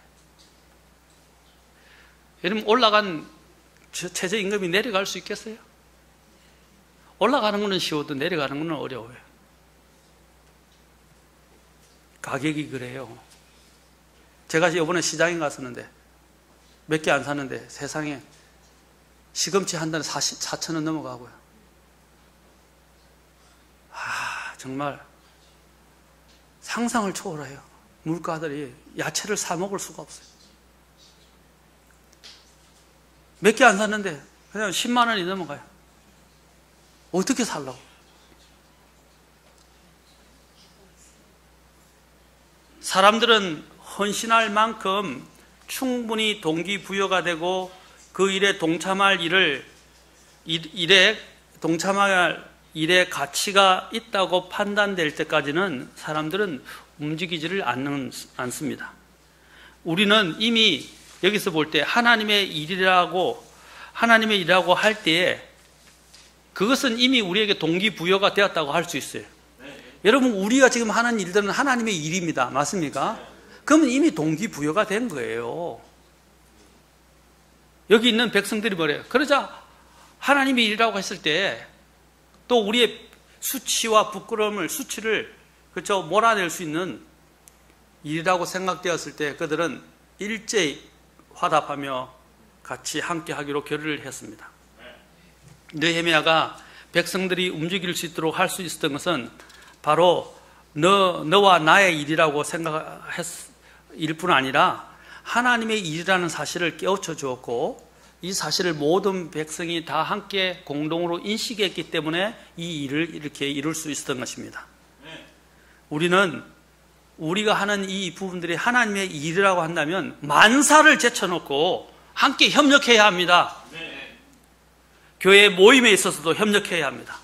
여러분, 올라간 최저임금이 내려갈 수 있겠어요? 올라가는 것은 쉬워도 내려가는 것은 어려워요. 가격이 그래요. 제가 이번에 시장에 갔었는데 몇 개 안 샀는데 세상에 시금치 한 단에 4,000원 넘어가고요. 정말 상상을 초월해요. 물가들이 야채를 사 먹을 수가 없어요. 몇 개 안 샀는데 그냥 10만 원이 넘어가요. 어떻게 살라고? 사람들은 헌신할 만큼 충분히 동기부여가 되고 그 일에 동참할 일의 가치가 있다고 판단될 때까지는 사람들은 움직이지를 않습니다. 우리는 이미 여기서 볼 때 하나님의 일이라고 할 때에 그것은 이미 우리에게 동기부여가 되었다고 할 수 있어요. 여러분, 우리가 지금 하는 일들은 하나님의 일입니다. 맞습니까? 그러면 이미 동기부여가 된 거예요. 여기 있는 백성들이 뭐래요? 그러자 하나님의 일이라고 했을 때 또 우리의 수치와 수치를 그렇죠? 몰아낼 수 있는 일이라고 생각되었을 때 그들은 일제히 화답하며 같이 함께 하기로 결의를 했습니다. 느헤미야가 백성들이 움직일 수 있도록 할 수 있었던 것은 바로 너와 나의 일이라고 생각일 뿐 아니라 하나님의 일이라는 사실을 깨우쳐 주었고, 이 사실을 모든 백성이 다 함께 공동으로 인식했기 때문에 이 일을 이렇게 이룰 수 있었던 것입니다. 우리는 우리가 하는 이 부분들이 하나님의 일이라고 한다면 만사를 제쳐놓고 함께 협력해야 합니다. 교회 모임에 있어서도 협력해야 합니다.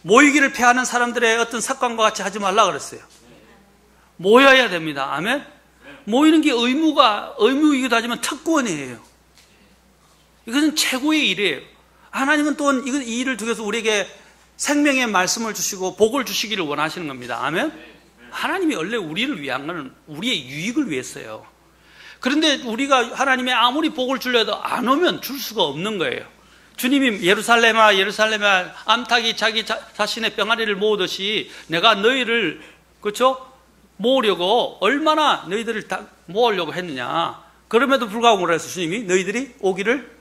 모이기를 패하는 사람들의 어떤 습관과 같이 하지 말라 그랬어요. 모여야 됩니다. 아멘? 모이는 게 의무이기도 하지만 특권이에요. 이것은 최고의 일이에요. 하나님은 또한 이 일을 통해서 우리에게 생명의 말씀을 주시고 복을 주시기를 원하시는 겁니다. 아멘? 하나님이 원래 우리를 위한 것은 우리의 유익을 위해서요. 그런데 우리가 하나님의 아무리 복을 주려도 안 오면 줄 수가 없는 거예요. 주님이 예루살렘아 예루살렘아 암탉이 자기 자신의 병아리를 모으듯이 내가 너희를 그렇죠? 모으려고 얼마나 너희들을 다 모으려고 했느냐. 그럼에도 불구하고 뭐라 해서 주님이 너희들이 오기를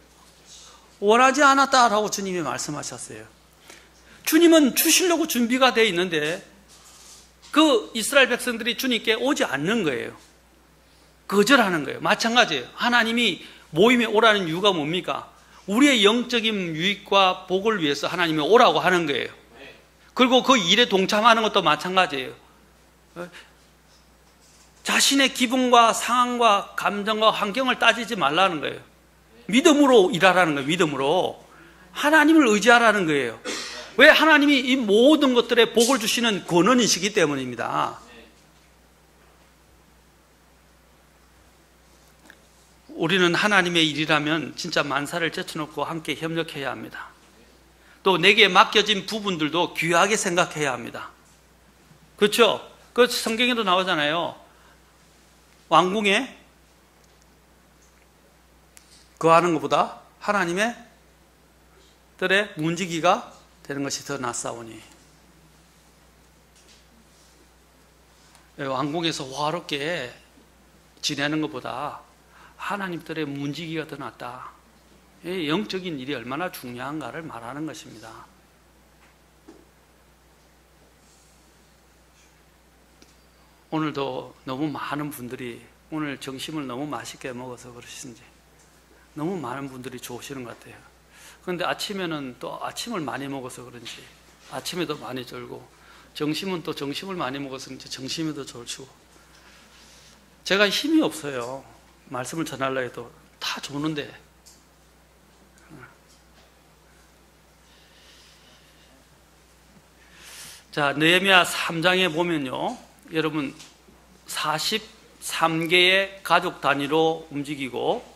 원하지 않았다라고 주님이 말씀하셨어요. 주님은 주시려고 준비가 되어 있는데 그 이스라엘 백성들이 주님께 오지 않는 거예요. 거절하는 거예요. 마찬가지예요. 하나님이 모임에 오라는 이유가 뭡니까? 우리의 영적인 유익과 복을 위해서 하나님이 오라고 하는 거예요. 그리고 그 일에 동참하는 것도 마찬가지예요. 자신의 기분과 상황과 감정과 환경을 따지지 말라는 거예요. 믿음으로 일하라는 거예요. 믿음으로. 하나님을 의지하라는 거예요. 왜? 하나님이 이 모든 것들에 복을 주시는 권원이시기 때문입니다. 우리는 하나님의 일이라면 진짜 만사를 제쳐놓고 함께 협력해야 합니다. 또 내게 맡겨진 부분들도 귀하게 생각해야 합니다. 그렇죠? 그 성경에도 나오잖아요. 왕궁에 거하는 것보다 하나님의 뜰에 문지기가 되는 것이 더 낫사오니. 왕궁에서 화롭게 지내는 것보다 하나님 뜰에 문지기가 더 낫다. 영적인 일이 얼마나 중요한가를 말하는 것입니다. 오늘도 너무 많은 분들이 오늘 점심을 너무 맛있게 먹어서 그러시는지 너무 많은 분들이 좋으시는 것 같아요. 그런데 아침에는 또 아침을 많이 먹어서 그런지 아침에도 많이 졸고, 점심은 또 점심을 많이 먹어서 그런지 점심에도 졸고, 제가 힘이 없어요. 말씀을 전하려 해도 다 좋는데. 자, 느헤미야 3장에 보면요, 여러분 43개의 가족 단위로 움직이고,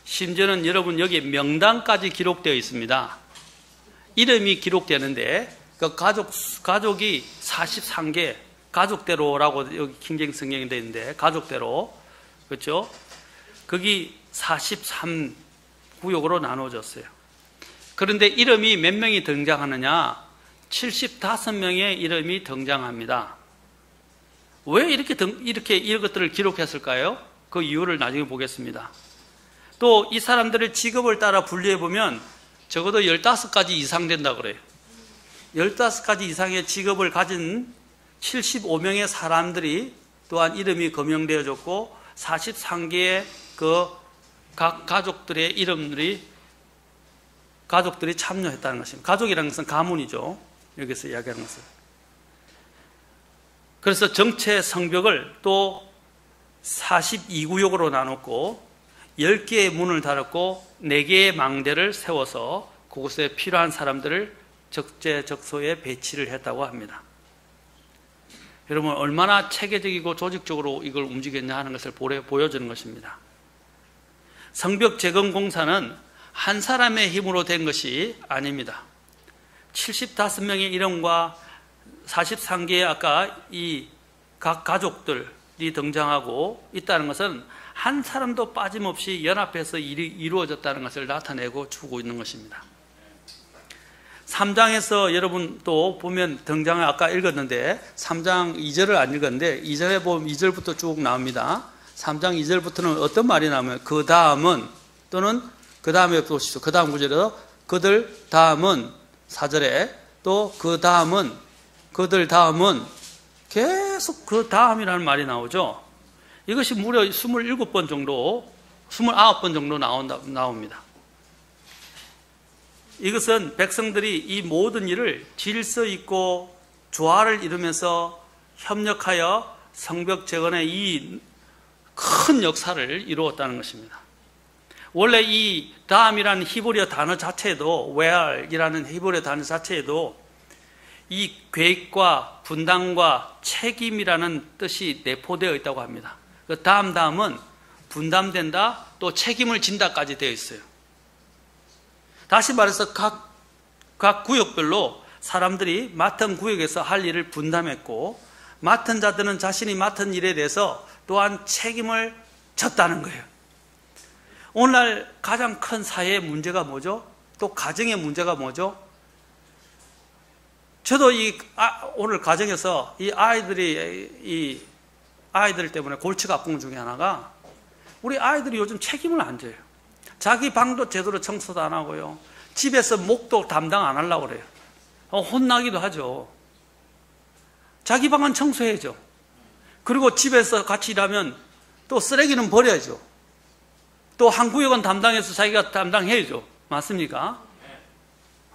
심지어는 여러분 여기 명단까지 기록되어 있습니다. 이름이 기록되는데 그 가족이 43개, 가족대로라고 여기 킹제임스 성경에 되어 있는데, 가족대로, 그렇죠? 거기 43구역으로 나눠졌어요. 그런데 이름이 몇 명이 등장하느냐? 75명의 이름이 등장합니다. 왜 이렇게 이것들을 기록했을까요? 그 이유를 나중에 보겠습니다. 또 이 사람들의 직업을 따라 분류해 보면 적어도 15가지 이상 된다고 그래요. 15가지 이상의 직업을 가진 75명의 사람들이 또한 이름이 거명되어졌고, 43개의 그 각 가족들의 이름들이 가족들이 참여했다는 것입니다. 가족이라는 것은 가문이죠. 여기서 이야기하는 것은. 그래서 정체 성벽을 또 42구역으로 나눴고 10개의 문을 달았고 4개의 망대를 세워서 그곳에 필요한 사람들을 적재적소에 배치를 했다고 합니다. 여러분, 얼마나 체계적이고 조직적으로 이걸 움직였냐 하는 것을 보여주는 것입니다. 성벽 재건 공사는 한 사람의 힘으로 된 것이 아닙니다. 75명의 이름과 43개의 아까 이 각 가족들이 등장하고 있다는 것은 한 사람도 빠짐없이 연합해서 일이 이루어졌다는 것을 나타내고 주고 있는 것입니다. 3장에서 여러분 또 보면 등장을 아까 읽었는데 3장 2절을 안 읽었는데 2절에 보면 2절부터 쭉 나옵니다. 3장 2절부터는 어떤 말이 나오면 그 다음은, 또는 그 다음에 보시죠. 그 다음 구절에서 그들 다음은, 4절에 또 그 다음은, 그들 다음은, 계속 그 다음이라는 말이 나오죠. 이것이 무려 27번 정도, 29번 정도 나옵니다. 이것은 백성들이 이 모든 일을 질서 있고 조화를 이루면서 협력하여 성벽 재건의 이 큰 역사를 이루었다는 것입니다. 원래 이 다음이라는 히브리어 단어 자체에도, where이라는 히브리어 단어 자체에도 이 계획과 분담과 책임이라는 뜻이 내포되어 있다고 합니다. 그 다음은 분담된다, 또 책임을 진다까지 되어 있어요. 다시 말해서 각 구역별로 사람들이 맡은 구역에서 할 일을 분담했고, 맡은 자들은 자신이 맡은 일에 대해서 또한 책임을 졌다는 거예요. 오늘날 가장 큰 사회의 문제가 뭐죠? 또 가정의 문제가 뭐죠? 저도 오늘 가정에서 이 아이들 때문에 골치가 아픈 것 중에 하나가, 우리 아이들이 요즘 책임을 안 져요. 자기 방도 제대로 청소도 안 하고요. 집에서 목도 담당 안 하려고 그래요. 혼나기도 하죠. 자기 방은 청소해야죠. 그리고 집에서 같이 일하면 또 쓰레기는 버려야죠. 또 한 구역은 담당해서 자기가 담당해야죠. 맞습니까?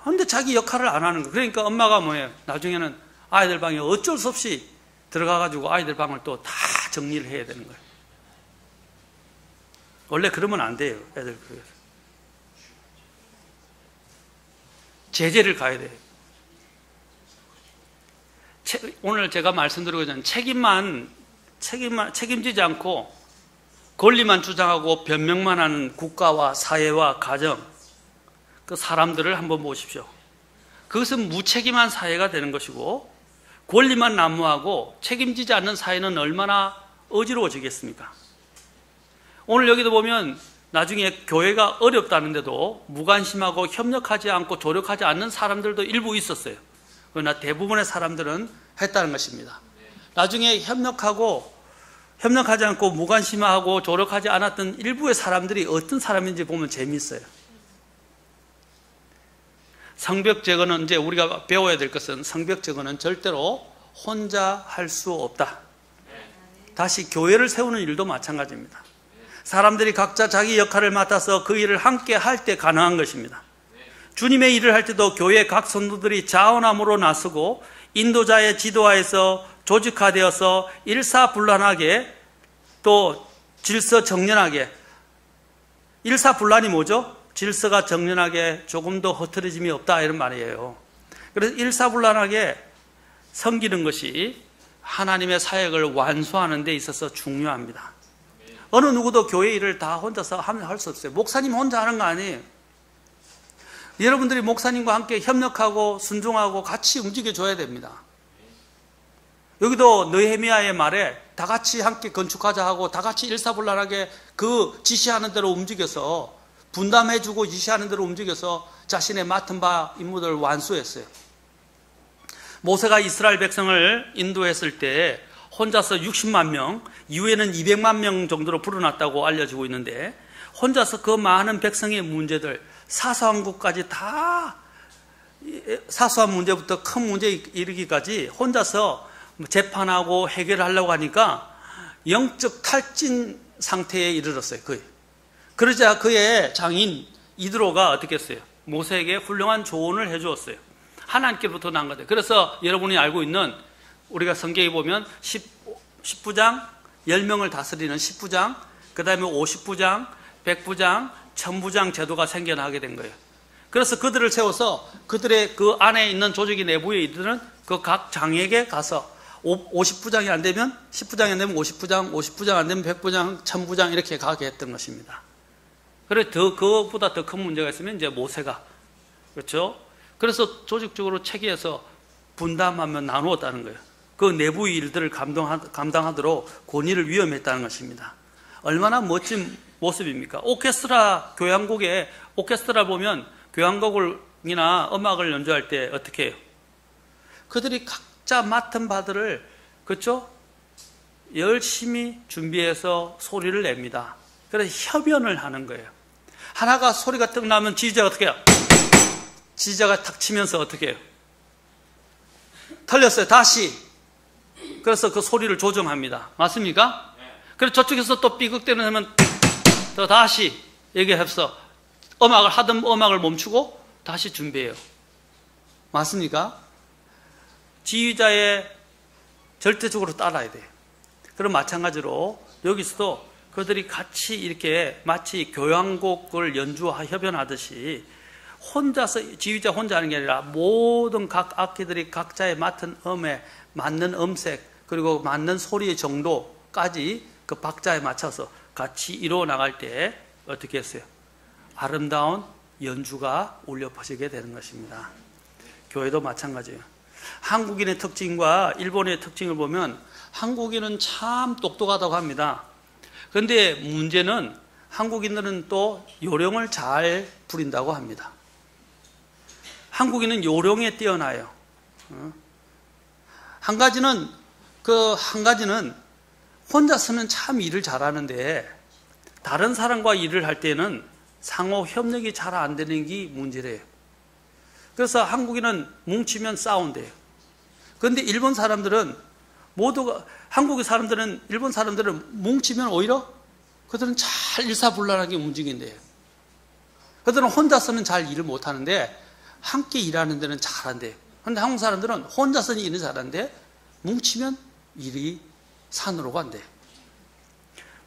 그런데 자기 역할을 안 하는 거예요. 그러니까 엄마가 뭐예요? 나중에는 아이들 방에 어쩔 수 없이 들어가가지고 아이들 방을 또 다 정리를 해야 되는 거예요. 원래 그러면 안 돼요. 애들 그래서 제재를 가야 돼요. 오늘 제가 말씀드리고 있는 책임지지 않고 권리만 주장하고 변명만 하는 국가와 사회와 가정, 그 사람들을 한번 보십시오. 그것은 무책임한 사회가 되는 것이고, 권리만 난무하고 책임지지 않는 사회는 얼마나 어지러워지겠습니까? 오늘 여기도 보면 나중에 교회가 어렵다는데도 무관심하고 협력하지 않고 조력하지 않는 사람들도 일부 있었어요. 그러나 대부분의 사람들은 했다는 것입니다. 나중에 협력하지 않고 무관심하고 조력하지 않았던 일부의 사람들이 어떤 사람인지 보면 재미있어요. 성벽 제거는, 이제 우리가 배워야 될 것은, 성벽 제거는 절대로 혼자 할 수 없다. 다시 교회를 세우는 일도 마찬가지입니다. 사람들이 각자 자기 역할을 맡아서 그 일을 함께 할 때 가능한 것입니다. 주님의 일을 할 때도 교회 각 성도들이 자원함으로 나서고 인도자의 지도하에서 조직화되어서 일사불란하게, 또 질서정연하게, 일사불란이 뭐죠? 질서가 정연하게 조금도 흐트러짐이 없다, 이런 말이에요. 그래서 일사불란하게 섬기는 것이 하나님의 사역을 완수하는 데 있어서 중요합니다. 어느 누구도 교회 일을 다 혼자서 할 수 없어요. 목사님 혼자 하는 거 아니에요. 여러분들이 목사님과 함께 협력하고 순종하고 같이 움직여줘야 됩니다. 여기도 느헤미야의 말에 다 같이 함께 건축하자 하고 다 같이 일사불란하게 그 지시하는 대로 움직여서, 분담해주고 지시하는 대로 움직여서 자신의 맡은 바 임무들을 완수했어요. 모세가 이스라엘 백성을 인도했을 때 혼자서 60만 명, 이후에는 200만 명 정도로 불어났다고 알려지고 있는데, 혼자서 그 많은 백성의 문제들, 사소한 것까지 다, 사소한 문제부터 큰 문제에 이르기까지 혼자서 재판하고 해결하려고 하니까 영적 탈진 상태에 이르렀어요. 거의. 그러자 그의 장인 이드로가 어떻게 했어요? 모세에게 훌륭한 조언을 해주었어요. 하나님께로부터 난 거예요. 그래서 여러분이 알고 있는, 우리가 성경에 보면 10부장, 10명을 다스리는 10부장, 그 다음에 50부장, 100부장, 1000부장 제도가 생겨나게 된 거예요. 그래서 그들을 세워서 그들의 그 안에 있는 조직의 내부에 이들은 그 각 장에게 가서 50부장이 안 되면 10부장이 안 되면 50부장, 50부장 안 되면 100부장, 1000부장 이렇게 가게 했던 것입니다. 그래, 그것보다 더 큰 문제가 있으면 이제 모세가, 그렇죠? 그래서 조직적으로 체계해서 분담하면 나누었다는 거예요. 그 내부 일들을 감당하도록 권위를 위임했다는 것입니다. 얼마나 멋진 모습입니까? 오케스트라, 교향곡에 오케스트라 보면 교향곡이나 음악을 연주할 때 어떻게 해요? 그들이 각자 맡은 바들을, 그렇죠? 열심히 준비해서 소리를 냅니다. 그래서 협연을 하는 거예요. 하나가 소리가 뜩 나면 지휘자가 어떻게 해요? 지휘자가 탁 치면서 어떻게 해요? 틀렸어요. 다시. 그래서 그 소리를 조정합니다. 맞습니까? 그래서 저쪽에서 또 삐걱대는 하면 또 다시 얘기해서 하던 음악을 멈추고 다시 준비해요. 맞습니까? 지휘자의 절대적으로 따라야 돼요. 그럼 마찬가지로 여기서도 그들이 같이 이렇게 마치 교향곡을 협연하듯이 혼자서, 지휘자 혼자 하는 게 아니라 모든 각 악기들이 각자의 맡은 음에 맞는 음색, 그리고 맞는 소리의 정도까지 그 박자에 맞춰서 같이 이루어 나갈 때 어떻게 했어요? 아름다운 연주가 울려 퍼지게 되는 것입니다. 교회도 마찬가지예요. 한국인의 특징과 일본의 특징을 보면 한국인은 참 똑똑하다고 합니다. 그런데 문제는 한국인들은 또 요령을 잘 부린다고 합니다. 한국인은 요령에 뛰어나요. 한 가지는 혼자서는 참 일을 잘하는데 다른 사람과 일을 할 때는 상호 협력이 잘 안 되는 게 문제래요. 그래서 한국인은 뭉치면 싸운대요. 그런데 일본 사람들은 한국의 사람들은, 일본 사람들은 뭉치면 오히려 그들은 잘 일사불란하게 움직인대요. 그들은 혼자서는 잘 일을 못하는데 함께 일하는 데는 잘한대요. 그런데 한국 사람들은 혼자서는 일을 잘하는데 뭉치면 일이 산으로 간대요.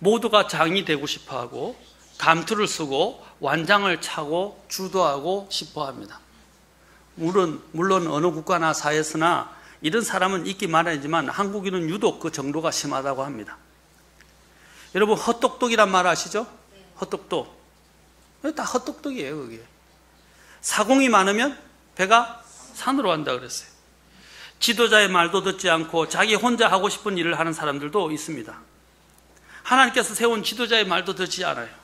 모두가 장이 되고 싶어하고 감투를 쓰고 완장을 차고 주도하고 싶어합니다. 물론 어느 국가나 사회에서나 이런 사람은 있기 마련이지만 한국인은 유독 그 정도가 심하다고 합니다. 여러분 헛똑똑이란 말 아시죠? 헛똑똑. 다 헛똑똑이에요. 그게. 사공이 많으면 배가 산으로 간다 그랬어요. 지도자의 말도 듣지 않고 자기 혼자 하고 싶은 일을 하는 사람들도 있습니다. 하나님께서 세운 지도자의 말도 듣지 않아요.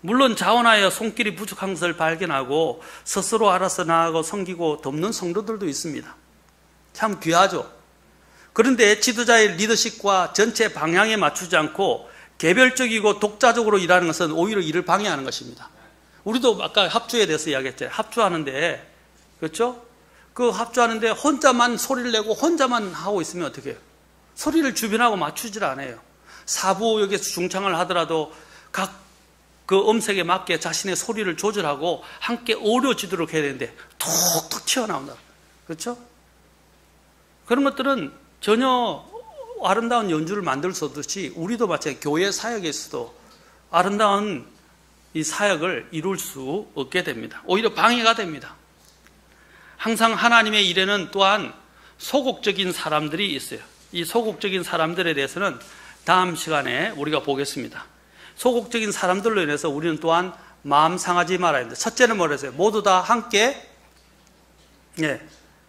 물론 자원하여 손길이 부족한 것을 발견하고 스스로 알아서 나아가고 섬기고 돕는 성도들도 있습니다. 참 귀하죠. 그런데 지도자의 리더십과 전체 방향에 맞추지 않고 개별적이고 독자적으로 일하는 것은 오히려 일을 방해하는 것입니다. 우리도 아까 합주에 대해서 이야기했잖아요. 합주하는데, 그렇죠? 그 합주하는데 혼자만 소리를 내고 혼자만 하고 있으면 어떻게 해요? 소리를 주변하고 맞추질 않아요. 사부역에서 중창을 하더라도 각 그 음색에 맞게 자신의 소리를 조절하고 함께 어우러지도록 해야 되는데 톡톡 튀어나온다. 그렇죠? 그런 것들은 전혀 아름다운 연주를 만들 수 없듯이 우리도 마찬가지 교회 사역에서도 아름다운 이 사역을 이룰 수 없게 됩니다. 오히려 방해가 됩니다. 항상 하나님의 일에는 또한 소극적인 사람들이 있어요. 이 소극적인 사람들에 대해서는 다음 시간에 우리가 보겠습니다. 소극적인 사람들로 인해서 우리는 또한 마음 상하지 말아야 합니다. 첫째는 뭐라 했어요? 모두 다 함께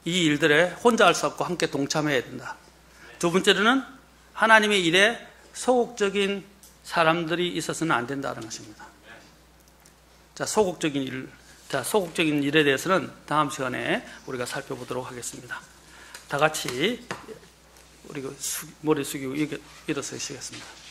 이 일들에 혼자 할 수 없고 함께 동참해야 된다. 두 번째로는 하나님의 일에 소극적인 사람들이 있어서는 안 된다는 것입니다. 자, 소극적인 일에 대해서는 다음 시간에 우리가 살펴보도록 하겠습니다. 다 같이 우리가 머리 숙이고 일어서시겠습니다.